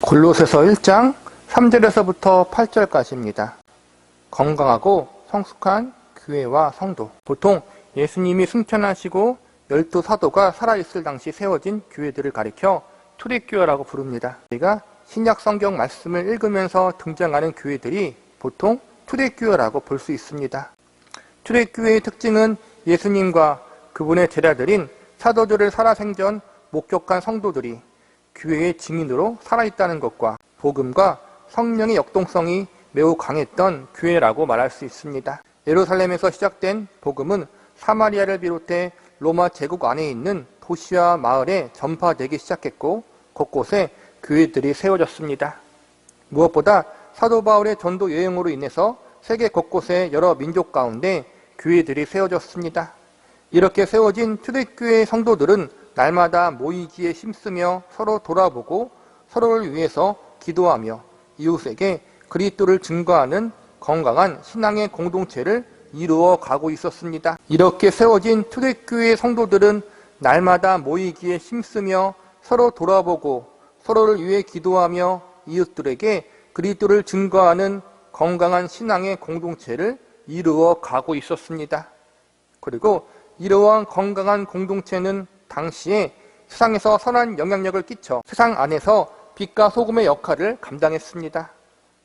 골로새서 1장 3절에서부터 8절까지입니다. 건강하고 성숙한 교회와 성도. 보통 예수님이 승천하시고 12사도가 살아있을 당시 세워진 교회들을 가리켜 초대교회라고 부릅니다. 우리가 신약 성경 말씀을 읽으면서 등장하는 교회들이 보통 초대교회라고 볼 수 있습니다. 초대교회의 특징은 예수님과 그분의 제자들인 사도들을 살아생전 목격한 성도들이 교회의 증인으로 살아있다는 것과 복음과 성령의 역동성이 매우 강했던 교회라고 말할 수 있습니다. 예루살렘에서 시작된 복음은 사마리아를 비롯해 로마 제국 안에 있는 도시와 마을에 전파되기 시작했고 곳곳에 교회들이 세워졌습니다. 무엇보다 사도 바울의 전도 여행으로 인해서 세계 곳곳에 여러 민족 가운데 교회들이 세워졌습니다. 이렇게 세워진 초대교회의 성도들은 날마다 모이기에 힘쓰며 서로 돌아보고 서로를 위해서 기도하며 이웃에게 그리스도를 증거하는 건강한 신앙의 공동체를 이루어 가고 있었습니다. 이렇게 세워진 초대교회의 성도들은 날마다 모이기에 힘쓰며 서로 돌아보고 서로를 위해 기도하며 이웃들에게 그리스도를 증거하는 건강한 신앙의 공동체를 이루어 가고 있었습니다. 그리고 이러한 건강한 공동체는 당시에 세상에서 선한 영향력을 끼쳐 세상 안에서 빛과 소금의 역할을 감당했습니다.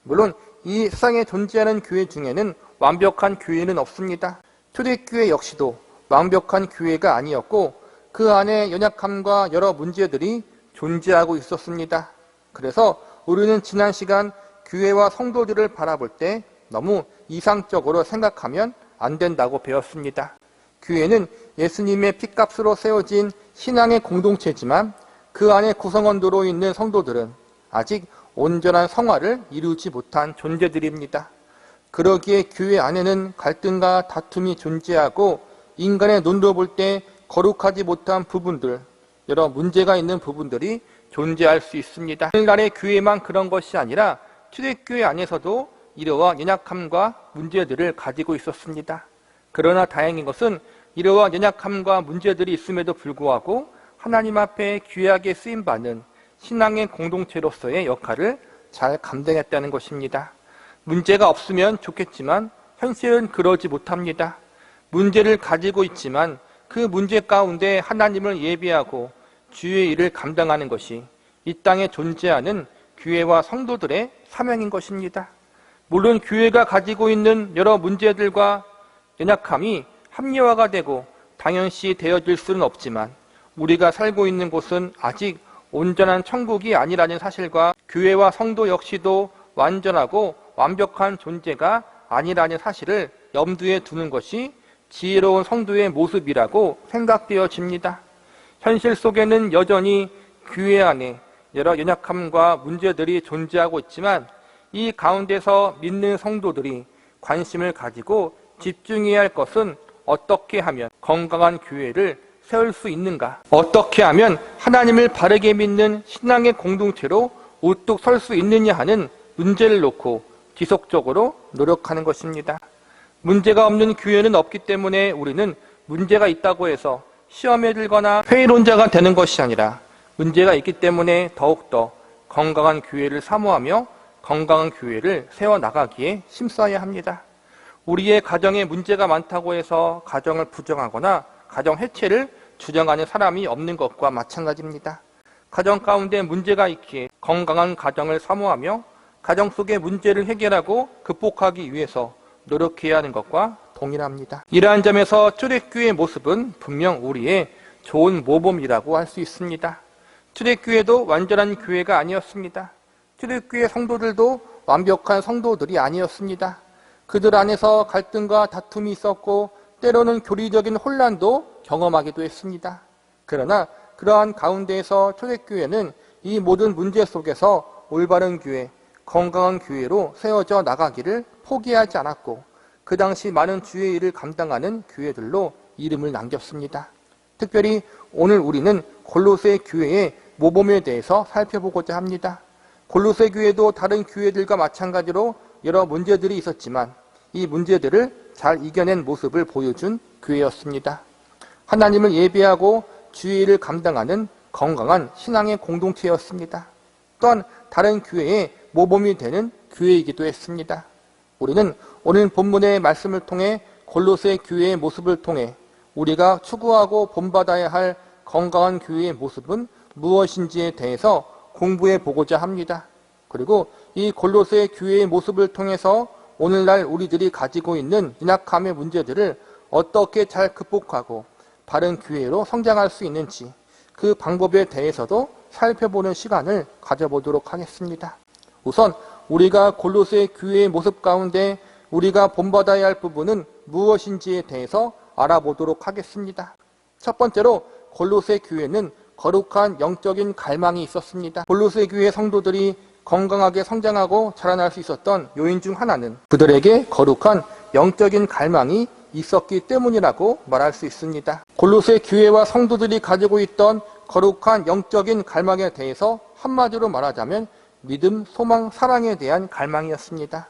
물론 이 세상에 존재하는 교회 중에는 완벽한 교회는 없습니다. 초대교회 역시도 완벽한 교회가 아니었고 그 안에 연약함과 여러 문제들이 존재하고 있었습니다. 그래서 우리는 지난 시간 교회와 성도들을 바라볼 때 너무 이상적으로 생각하면 안 된다고 배웠습니다. 교회는 예수님의 핏값으로 세워진 신앙의 공동체지만 그 안에 구성원으로 있는 성도들은 아직 온전한 성화를 이루지 못한 존재들입니다. 그러기에 교회 안에는 갈등과 다툼이 존재하고 인간의 눈으로 볼 때 거룩하지 못한 부분들, 여러 문제가 있는 부분들이 존재할 수 있습니다. 오늘날의 교회만 그런 것이 아니라 초대교회 안에서도 이러한 연약함과 문제들을 가지고 있었습니다. 그러나 다행인 것은 이러한 연약함과 문제들이 있음에도 불구하고 하나님 앞에 귀하게 쓰임받는 신앙의 공동체로서의 역할을 잘 감당했다는 것입니다. 문제가 없으면 좋겠지만 현실은 그러지 못합니다. 문제를 가지고 있지만 그 문제 가운데 하나님을 예배하고 주의 일을 감당하는 것이 이 땅에 존재하는 교회와 성도들의 사명인 것입니다. 물론 교회가 가지고 있는 여러 문제들과 연약함이 합리화가 되고 당연시 되어질 수는 없지만 우리가 살고 있는 곳은 아직 온전한 천국이 아니라는 사실과 교회와 성도 역시도 완전하고 완벽한 존재가 아니라는 사실을 염두에 두는 것이 지혜로운 성도의 모습이라고 생각되어집니다. 현실 속에는 여전히 교회 안에 여러 연약함과 문제들이 존재하고 있지만 이 가운데서 믿는 성도들이 관심을 가지고 집중해야 할 것은 어떻게 하면 건강한 교회를 세울 수 있는가? 어떻게 하면 하나님을 바르게 믿는 신앙의 공동체로 우뚝 설 수 있느냐 하는 문제를 놓고 지속적으로 노력하는 것입니다. 문제가 없는 교회는 없기 때문에 우리는 문제가 있다고 해서 시험에 들거나 회의론자가 되는 것이 아니라 문제가 있기 때문에 더욱더 건강한 교회를 사모하며 건강한 교회를 세워나가기에 힘써야 합니다. 우리의 가정에 문제가 많다고 해서 가정을 부정하거나 가정 해체를 주장하는 사람이 없는 것과 마찬가지입니다. 가정 가운데 문제가 있기에 건강한 가정을 사모하며 가정 속의 문제를 해결하고 극복하기 위해서 노력해야 하는 것과 동일합니다. 이러한 점에서 초대교회의 모습은 분명 우리의 좋은 모범이라고 할 수 있습니다. 초대교회도 완전한 교회가 아니었습니다. 초대교회 성도들도 완벽한 성도들이 아니었습니다. 그들 안에서 갈등과 다툼이 있었고 때로는 교리적인 혼란도 경험하기도 했습니다. 그러나 그러한 가운데에서 초대교회는 이 모든 문제 속에서 올바른 교회, 건강한 교회로 세워져 나가기를 포기하지 않았고 그 당시 많은 주의 일을 감당하는 교회들로 이름을 남겼습니다. 특별히 오늘 우리는 골로새 교회의 모범에 대해서 살펴보고자 합니다. 골로새 교회도 다른 교회들과 마찬가지로 여러 문제들이 있었지만 이 문제들을 잘 이겨낸 모습을 보여준 교회였습니다. 하나님을 예배하고 주의 일을 감당하는 건강한 신앙의 공동체였습니다. 또한 다른 교회의 모범이 되는 교회이기도 했습니다. 우리는 오늘 본문의 말씀을 통해 골로새 교회의 모습을 통해 우리가 추구하고 본받아야 할 건강한 교회의 모습은 무엇인지에 대해서 공부해 보고자 합니다. 그리고 이 골로새 교회의 모습을 통해서 오늘날 우리들이 가지고 있는 연약함의 문제들을 어떻게 잘 극복하고 바른 교회로 성장할 수 있는지 그 방법에 대해서도 살펴보는 시간을 가져보도록 하겠습니다. 우선 우리가 골로새 교회의 모습 가운데 우리가 본받아야 할 부분은 무엇인지에 대해서 알아보도록 하겠습니다. 첫 번째로 골로새 교회는 거룩한 영적인 갈망이 있었습니다. 골로새 교회 성도들이 건강하게 성장하고 자라날 수 있었던 요인 중 하나는 그들에게 거룩한 영적인 갈망이 있었기 때문이라고 말할 수 있습니다. 골로새 교회와 성도들이 가지고 있던 거룩한 영적인 갈망에 대해서 한마디로 말하자면 믿음, 소망, 사랑에 대한 갈망이었습니다.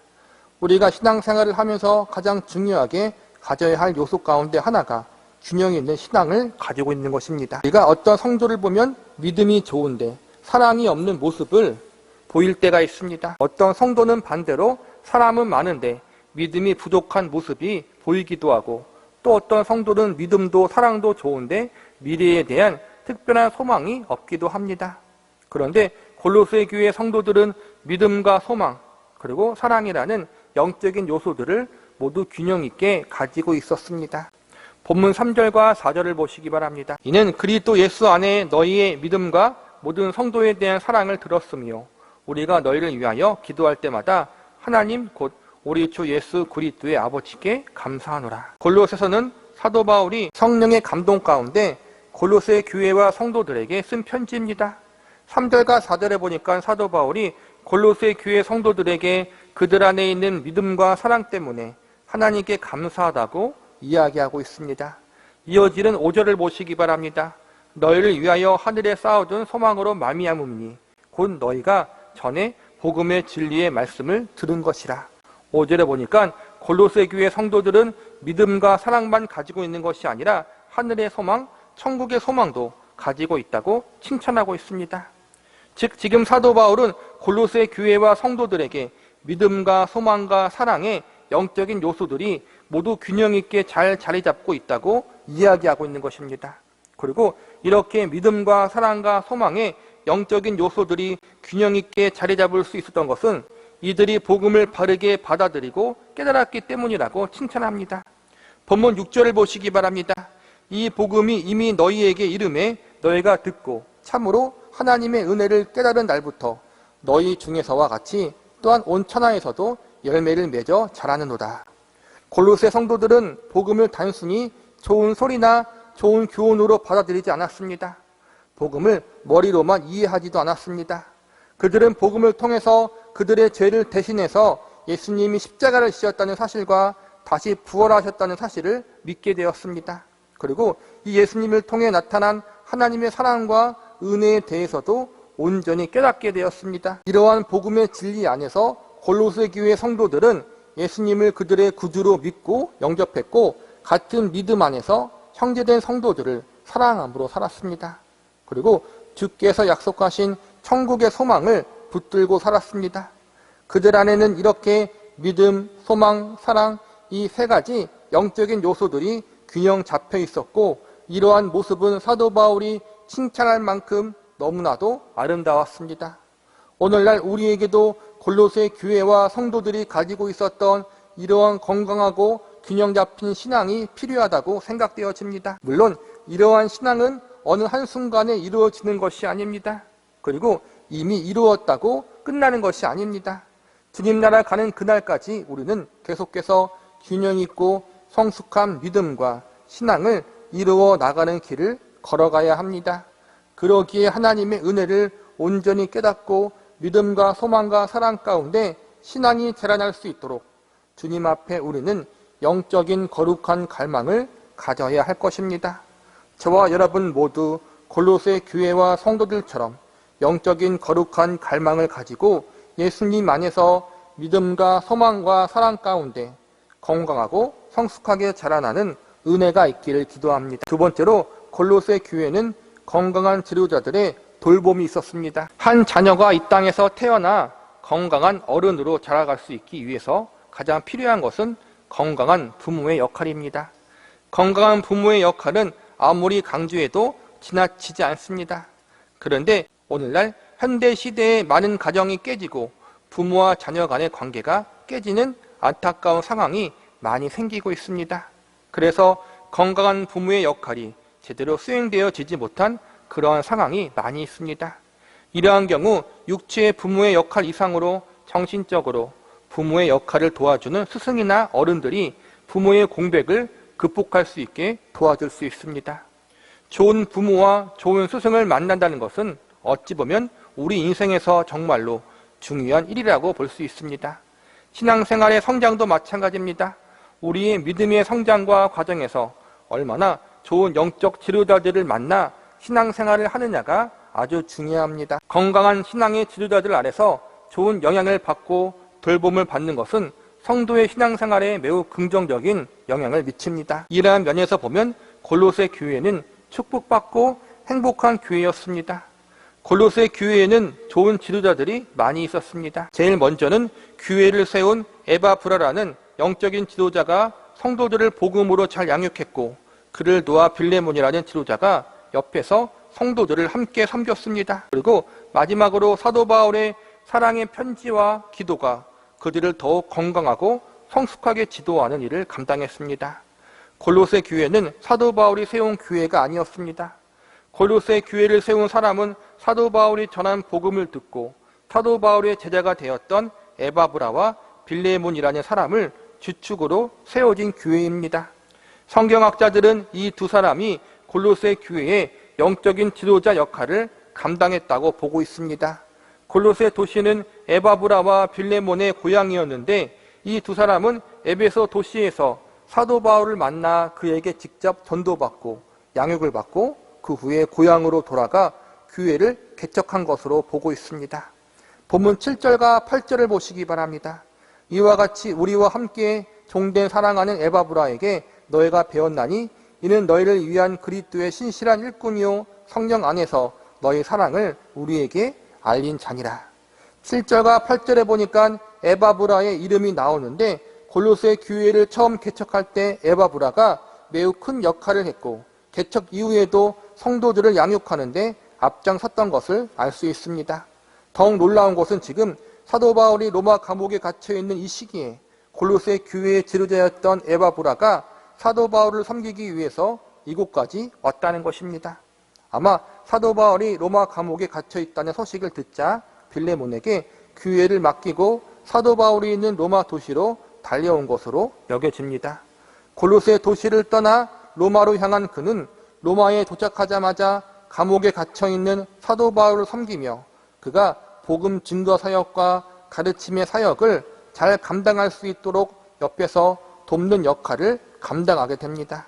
우리가 신앙생활을 하면서 가장 중요하게 가져야 할 요소 가운데 하나가 균형 있는 신앙을 가지고 있는 것입니다. 우리가 어떤 성도를 보면 믿음이 좋은데 사랑이 없는 모습을 보일 때가 있습니다. 어떤 성도는 반대로 사람은 많은데 믿음이 부족한 모습이 보이기도 하고, 또 어떤 성도는 믿음도 사랑도 좋은데 미래에 대한 특별한 소망이 없기도 합니다. 그런데 골로새 교회 성도들은 믿음과 소망 그리고 사랑이라는 영적인 요소들을 모두 균형 있게 가지고 있었습니다. 본문 3절과 4절을 보시기 바랍니다. 이는 그리스도 예수 안에 너희의 믿음과 모든 성도에 대한 사랑을 들었으며 우리가 너희를 위하여 기도할 때마다 하나님 곧 우리 주 예수 그리스도의 아버지께 감사하노라. 골로새서는 사도 바울이 성령의 감동 가운데 골로새 교회와 성도들에게 쓴 편지입니다. 3절과 4절에 보니까 사도 바울이 골로새 교회 성도들에게 그들 안에 있는 믿음과 사랑 때문에 하나님께 감사하다고 이야기하고 있습니다. 이어지는 5절을 보시기 바랍니다. 너희를 위하여 하늘에 쌓아둔 소망으로 말미암음이니 곧 너희가 전에 복음의 진리의 말씀을 들은 것이라. 5절에 보니까 골로새 교회 성도들은 믿음과 사랑만 가지고 있는 것이 아니라 하늘의 소망, 천국의 소망도 가지고 있다고 칭찬하고 있습니다. 즉 지금 사도 바울은 골로새 교회와 성도들에게 믿음과 소망과 사랑의 영적인 요소들이 모두 균형 있게 잘 자리 잡고 있다고 이야기하고 있는 것입니다. 그리고 이렇게 믿음과 사랑과 소망의 영적인 요소들이 균형 있게 자리 잡을 수 있었던 것은 이들이 복음을 바르게 받아들이고 깨달았기 때문이라고 칭찬합니다. 본문 6절을 보시기 바랍니다. 이 복음이 이미 너희에게 이름에 너희가 듣고 참으로 하나님의 은혜를 깨달은 날부터 너희 중에서와 같이 또한 온 천하에서도 열매를 맺어 자라는도다. 골로새 성도들은 복음을 단순히 좋은 소리나 좋은 교훈으로 받아들이지 않았습니다. 복음을 머리로만 이해하지도 않았습니다. 그들은 복음을 통해서 그들의 죄를 대신해서 예수님이 십자가를 지셨다는 사실과 다시 부활하셨다는 사실을 믿게 되었습니다. 그리고 이 예수님을 통해 나타난 하나님의 사랑과 은혜에 대해서도 온전히 깨닫게 되었습니다. 이러한 복음의 진리 안에서 골로새 교회 성도들은 예수님을 그들의 구주로 믿고 영접했고 같은 믿음 안에서 형제된 성도들을 사랑함으로 살았습니다. 그리고 주께서 약속하신 천국의 소망을 붙들고 살았습니다. 그들 안에는 이렇게 믿음, 소망, 사랑 이 세 가지 영적인 요소들이 균형 잡혀 있었고 이러한 모습은 사도 바울이 칭찬할 만큼 너무나도 아름다웠습니다. 오늘날 우리에게도 골로새 교회와 성도들이 가지고 있었던 이러한 건강하고 균형 잡힌 신앙이 필요하다고 생각되어집니다. 물론 이러한 신앙은 어느 한순간에 이루어지는 것이 아닙니다. 그리고 이미 이루었다고 끝나는 것이 아닙니다. 주님 나라 가는 그날까지 우리는 계속해서 균형 있고 성숙한 믿음과 신앙을 이루어 나가는 길을 걸어가야 합니다. 그러기에 하나님의 은혜를 온전히 깨닫고 믿음과 소망과 사랑 가운데 신앙이 자라날 수 있도록 주님 앞에 우리는 영적인 거룩한 갈망을 가져야 할 것입니다. 저와 여러분 모두 골로새 교회와 성도들처럼 영적인 거룩한 갈망을 가지고 예수님 안에서 믿음과 소망과 사랑 가운데 건강하고 성숙하게 자라나는 은혜가 있기를 기도합니다. 두 번째로 골로새 교회는 건강한 지도자들의 돌봄이 있었습니다. 한 자녀가 이 땅에서 태어나 건강한 어른으로 자라갈 수 있기 위해서 가장 필요한 것은 건강한 부모의 역할입니다. 건강한 부모의 역할은 아무리 강조해도 지나치지 않습니다. 그런데 오늘날 현대 시대의 많은 가정이 깨지고 부모와 자녀 간의 관계가 깨지는 안타까운 상황이 많이 생기고 있습니다. 그래서 건강한 부모의 역할이 제대로 수행되어지지 못한 그러한 상황이 많이 있습니다. 이러한 경우 육체의 부모의 역할 이상으로 정신적으로 부모의 역할을 도와주는 스승이나 어른들이 부모의 공백을 극복할 수 있게 도와줄 수 있습니다. 좋은 부모와 좋은 스승을 만난다는 것은 어찌 보면 우리 인생에서 정말로 중요한 일이라고 볼 수 있습니다. 신앙생활의 성장도 마찬가지입니다. 우리의 믿음의 성장과 과정에서 얼마나 좋은 영적 지도자들을 만나 신앙생활을 하느냐가 아주 중요합니다. 건강한 신앙의 지도자들 아래서 좋은 영향을 받고 돌봄을 받는 것은 성도의 신앙생활에 매우 긍정적인 영향을 미칩니다. 이러한 면에서 보면 골로새 교회는 축복받고 행복한 교회였습니다. 골로새 교회에는 좋은 지도자들이 많이 있었습니다. 제일 먼저는 교회를 세운 에바브라라는 영적인 지도자가 성도들을 복음으로 잘 양육했고, 그를 도와 빌레몬이라는 지도자가 옆에서 성도들을 함께 섬겼습니다. 그리고 마지막으로 사도 바울의 사랑의 편지와 기도가 그들을 더욱 건강하고 성숙하게 지도하는 일을 감당했습니다. 골로새 교회는 사도 바울이 세운 교회가 아니었습니다. 골로새 교회를 세운 사람은 사도 바울이 전한 복음을 듣고 사도 바울의 제자가 되었던 에바브라와 빌레몬이라는 사람을 주축으로 세워진 교회입니다. 성경학자들은 이 두 사람이 골로새 교회의 영적인 지도자 역할을 감당했다고 보고 있습니다. 골로새 도시는 에바브라와 빌레몬의 고향이었는데 이 두 사람은 에베소 도시에서 사도 바울을 만나 그에게 직접 전도받고 양육을 받고 그 후에 고향으로 돌아가 교회를 개척한 것으로 보고 있습니다. 본문 7절과 8절을 보시기 바랍니다. 이와 같이 우리와 함께 종된 사랑하는 에바브라에게 너희가 배웠나니 이는 너희를 위한 그리스도의 신실한 일꾼이요 성령 안에서 너희 사랑을 우리에게 알린 자니라. 7절과 8절에 보니까 에바브라의 이름이 나오는데 골로새 교회를 처음 개척할 때 에바브라가 매우 큰 역할을 했고 개척 이후에도 성도들을 양육하는데 앞장섰던 것을 알 수 있습니다. 더욱 놀라운 것은 지금 사도 바울이 로마 감옥에 갇혀있는 이 시기에 골로새 교회의 지도자였던 에바브라가 사도 바울을 섬기기 위해서 이곳까지 왔다는 것입니다. 아마 사도 바울이 로마 감옥에 갇혀있다는 소식을 듣자 빌레몬에게 교회를 맡기고 사도 바울이 있는 로마 도시로 달려온 것으로 여겨집니다. 골로새 도시를 떠나 로마로 향한 그는 로마에 도착하자마자 감옥에 갇혀있는 사도 바울을 섬기며 그가 복음 증거 사역과 가르침의 사역을 잘 감당할 수 있도록 옆에서 돕는 역할을 감당하게 됩니다.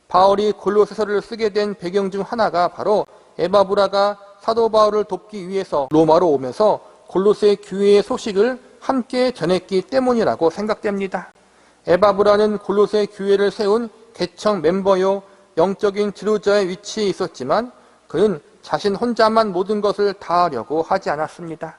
바울이 골로새서를 쓰게 된 배경 중 하나가 바로 에바브라가 사도 바울을 돕기 위해서 로마로 오면서 골로새 교회의 소식을 함께 전했기 때문이라고 생각됩니다. 에바브라는 골로새 교회를 세운 개척 멤버요 영적인 지도자의 위치에 있었지만 그는 자신 혼자만 모든 것을 다 하려고 하지 않았습니다.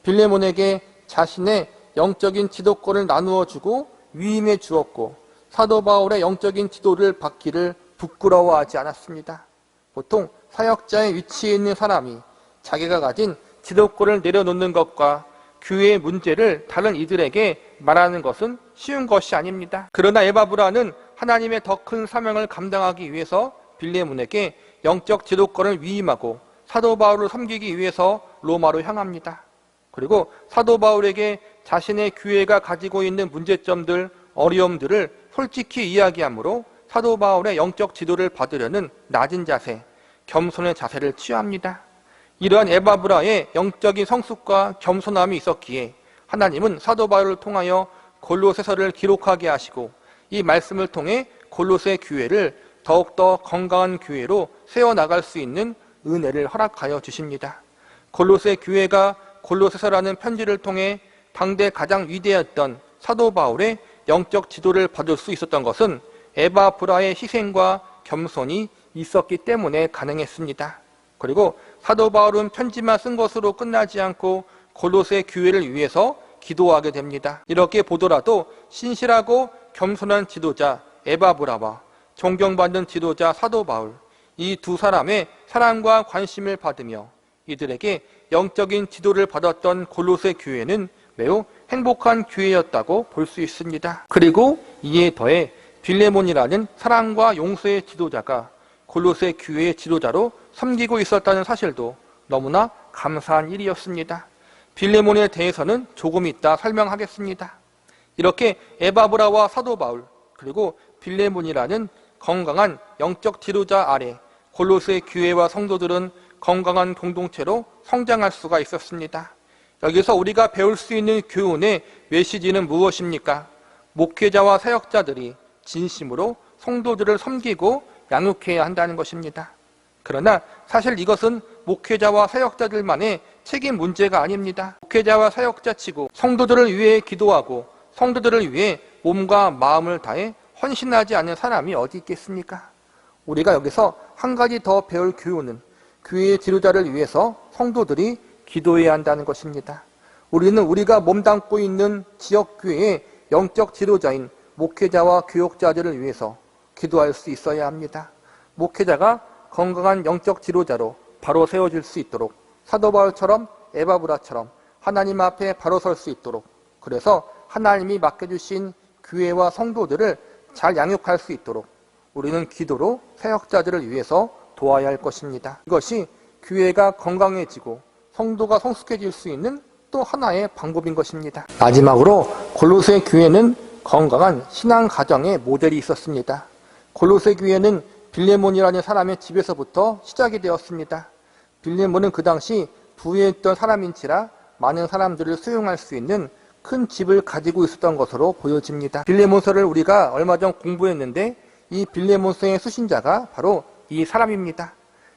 빌레몬에게 자신의 영적인 지도권을 나누어 주고 위임해 주었고 사도 바울의 영적인 지도를 받기를 부끄러워하지 않았습니다. 보통 사역자의 위치에 있는 사람이 자기가 가진 지도권을 내려놓는 것과 교회의 문제를 다른 이들에게 말하는 것은 쉬운 것이 아닙니다. 그러나 에바브라는 하나님의 더 큰 사명을 감당하기 위해서 빌레몬에게 영적 지도권을 위임하고 사도 바울을 섬기기 위해서 로마로 향합니다. 그리고 사도 바울에게 자신의 교회가 가지고 있는 문제점들, 어려움들을 솔직히 이야기하므로 사도 바울의 영적 지도를 받으려는 낮은 자세, 겸손의 자세를 취합니다. 이러한 에바브라의 영적인 성숙과 겸손함이 있었기에 하나님은 사도 바울을 통하여 골로새서를 기록하게 하시고 이 말씀을 통해 골로새 교회를 더욱더 건강한 교회로 세워나갈 수 있는 은혜를 허락하여 주십니다. 골로새 교회가 골로새서라는 편지를 통해 당대 가장 위대했던 사도 바울의 영적 지도를 받을 수 있었던 것은 에바브라의 희생과 겸손이 있었기 때문에 가능했습니다. 그리고 사도 바울은 편지만 쓴 것으로 끝나지 않고 골로새 교회를 위해서 기도하게 됩니다. 이렇게 보더라도 신실하고 겸손한 지도자 에바브라와 존경받는 지도자 사도 바울, 이 두 사람의 사랑과 관심을 받으며 이들에게 영적인 지도를 받았던 골로새 교회는 매우 행복한 교회였다고 볼 수 있습니다. 그리고 이에 더해 빌레몬이라는 사랑과 용서의 지도자가 골로새 교회의 지도자로 섬기고 있었다는 사실도 너무나 감사한 일이었습니다. 빌레몬에 대해서는 조금 이따 설명하겠습니다. 이렇게 에바브라와 사도 바울 그리고 빌레몬이라는 건강한 영적 지도자 아래 골로새 교회와 성도들은 건강한 공동체로 성장할 수가 있었습니다. 여기서 우리가 배울 수 있는 교훈의 메시지는 무엇입니까? 목회자와 사역자들이 진심으로 성도들을 섬기고 양육해야 한다는 것입니다. 그러나 사실 이것은 목회자와 사역자들만의 책임 문제가 아닙니다. 목회자와 사역자치고 성도들을 위해 기도하고 성도들을 위해 몸과 마음을 다해 헌신하지 않는 사람이 어디 있겠습니까? 우리가 여기서 한 가지 더 배울 교훈은 교회의 지도자를 위해서 성도들이 기도해야 한다는 것입니다. 우리는 우리가 몸담고 있는 지역교회의 영적 지도자인 목회자와 교역자들을 위해서 기도할 수 있어야 합니다. 목회자가 건강한 영적 지도자로 바로 세워질 수 있도록 사도 바울처럼 에바브라처럼 하나님 앞에 바로 설 수 있도록 그래서 하나님이 맡겨주신 교회와 성도들을 잘 양육할 수 있도록 우리는 기도로 사역자들을 위해서 도와야 할 것입니다. 이것이 교회가 건강해지고 성도가 성숙해질 수 있는 또 하나의 방법인 것입니다. 마지막으로 골로새 교회는 건강한 신앙 가정의 모델이 있었습니다. 골로새 교회는 빌레몬이라는 사람의 집에서부터 시작이 되었습니다. 빌레몬은 그 당시 부유했던 사람인지라 많은 사람들을 수용할 수 있는 큰 집을 가지고 있었던 것으로 보여집니다. 빌레몬서를 우리가 얼마 전 공부했는데 이 빌레몬서의 수신자가 바로 이 사람입니다.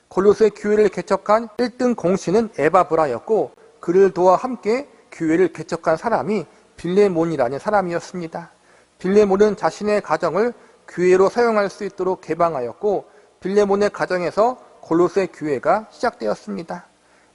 골로새 교회를 개척한 1등 공신은 에바브라였고 그를 도와 함께 교회를 개척한 사람이 빌레몬이라는 사람이었습니다. 빌레몬은 자신의 가정을 교회로 사용할 수 있도록 개방하였고 빌레몬의 가정에서 골로새 교회가 시작되었습니다.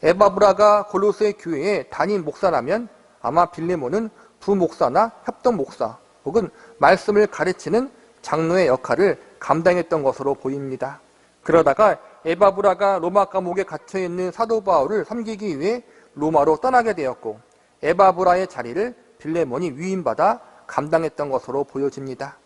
에바브라가 골로새 교회의 담임 목사라면 아마 빌레몬은 부목사나 협동목사 혹은 말씀을 가르치는 장로의 역할을 감당했던 것으로 보입니다. 그러다가 에바브라가 로마 감옥에 갇혀있는 사도 바울을 섬기기 위해 로마로 떠나게 되었고 에바브라의 자리를 빌레몬이 위임받아 감당했던 것으로 보여집니다.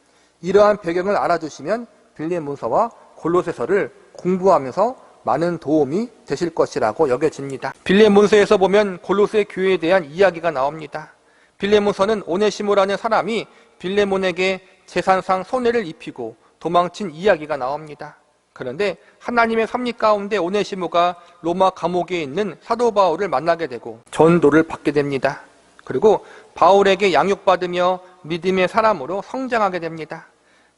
이러한 배경을 알아두시면 빌레몬서와 골로새서를 공부하면서 많은 도움이 되실 것이라고 여겨집니다. 빌레몬서에서 보면 골로새 교회에 대한 이야기가 나옵니다. 빌레몬서는 오네시모라는 사람이 빌레몬에게 재산상 손해를 입히고 도망친 이야기가 나옵니다. 그런데 하나님의 섭리 가운데 오네시모가 로마 감옥에 있는 사도 바울을 만나게 되고 전도를 받게 됩니다. 그리고 바울에게 양육받으며 믿음의 사람으로 성장하게 됩니다.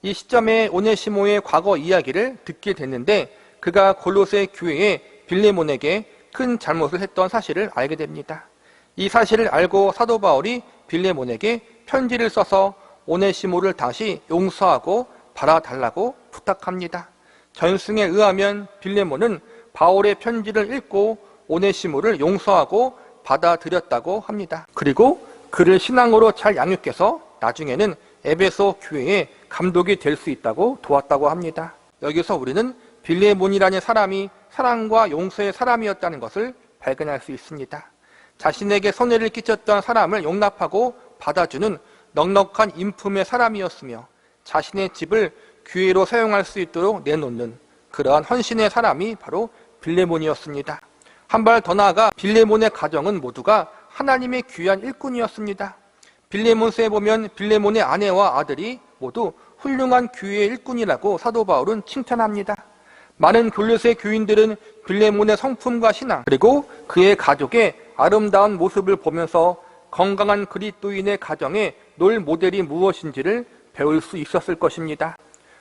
이 시점에 오네시모의 과거 이야기를 듣게 됐는데 그가 골로새 교회의 빌레몬에게 큰 잘못을 했던 사실을 알게 됩니다. 이 사실을 알고 사도 바울이 빌레몬에게 편지를 써서 오네시모를 다시 용서하고 받아달라고 부탁합니다. 전승에 의하면 빌레몬은 바울의 편지를 읽고 오네시모를 용서하고 받아들였다고 합니다. 그리고 그를 신앙으로 잘 양육해서 나중에는 에베소 교회의 감독이 될 수 있다고 도왔다고 합니다. 여기서 우리는 빌레몬이라는 사람이 사랑과 용서의 사람이었다는 것을 발견할 수 있습니다. 자신에게 손해를 끼쳤던 사람을 용납하고 받아주는 넉넉한 인품의 사람이었으며 자신의 집을 교회로 사용할 수 있도록 내놓는 그러한 헌신의 사람이 바로 빌레몬이었습니다. 한 발 더 나아가 빌레몬의 가정은 모두가 하나님의 귀한 일꾼이었습니다. 빌레몬서에 보면 빌레몬의 아내와 아들이 모두 훌륭한 교회의 일꾼이라고 사도 바울은 칭찬합니다. 많은 골로새 교인들은 빌레몬의 성품과 신앙 그리고 그의 가족의 아름다운 모습을 보면서 건강한 그리스도인의 가정의 롤 모델이 무엇인지를 배울 수 있었을 것입니다.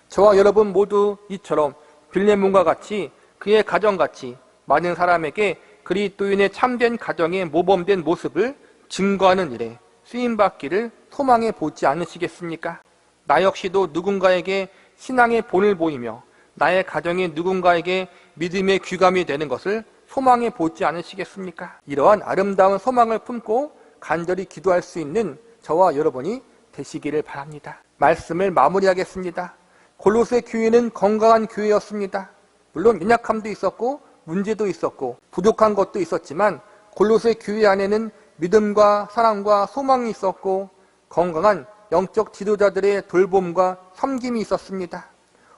저와 여러분 모두 이처럼 빌레몬과 같이 그의 가정같이 많은 사람에게 그리스도인의 참된 가정의 모범된 모습을 증거하는 일에 쓰임받기를 소망해 보지 않으시겠습니까? 나 역시도 누군가에게 신앙의 본을 보이며 나의 가정이 누군가에게 믿음의 귀감이 되는 것을 소망해 보지 않으시겠습니까? 이러한 아름다운 소망을 품고 간절히 기도할 수 있는 저와 여러분이 되시기를 바랍니다. 말씀을 마무리하겠습니다. 골로새 교회는 건강한 교회였습니다. 물론 연약함도 있었고 문제도 있었고 부족한 것도 있었지만 골로새 교회 안에는 믿음과 사랑과 소망이 있었고 건강한 영적 지도자들의 돌봄과 섬김이 있었습니다.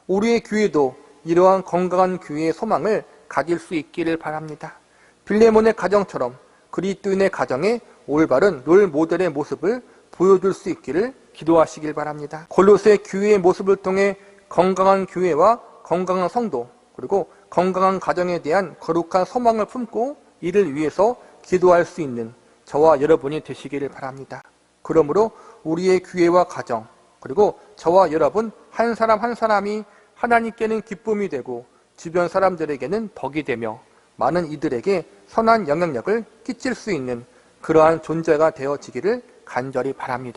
우리의 교회도 이러한 건강한 교회의 소망을 가질 수 있기를 바랍니다. 빌레몬의 가정처럼 그리스도인의 가정에 올바른 롤 모델의 모습을 보여줄 수 있기를 기도하시길 바랍니다. 골로새 교회의 모습을 통해 건강한 교회와 건강한 성도 그리고 건강한 가정에 대한 거룩한 소망을 품고 이를 위해서 기도할 수 있는 저와 여러분이 되시기를 바랍니다. 그러므로 우리의 교회와 가정 그리고 저와 여러분 한 사람 한 사람이 하나님께는 기쁨이 되고 주변 사람들에게는 덕이 되며 많은 이들에게 선한 영향력을 끼칠 수 있는 그러한 존재가 되어지기를 간절히 바랍니다.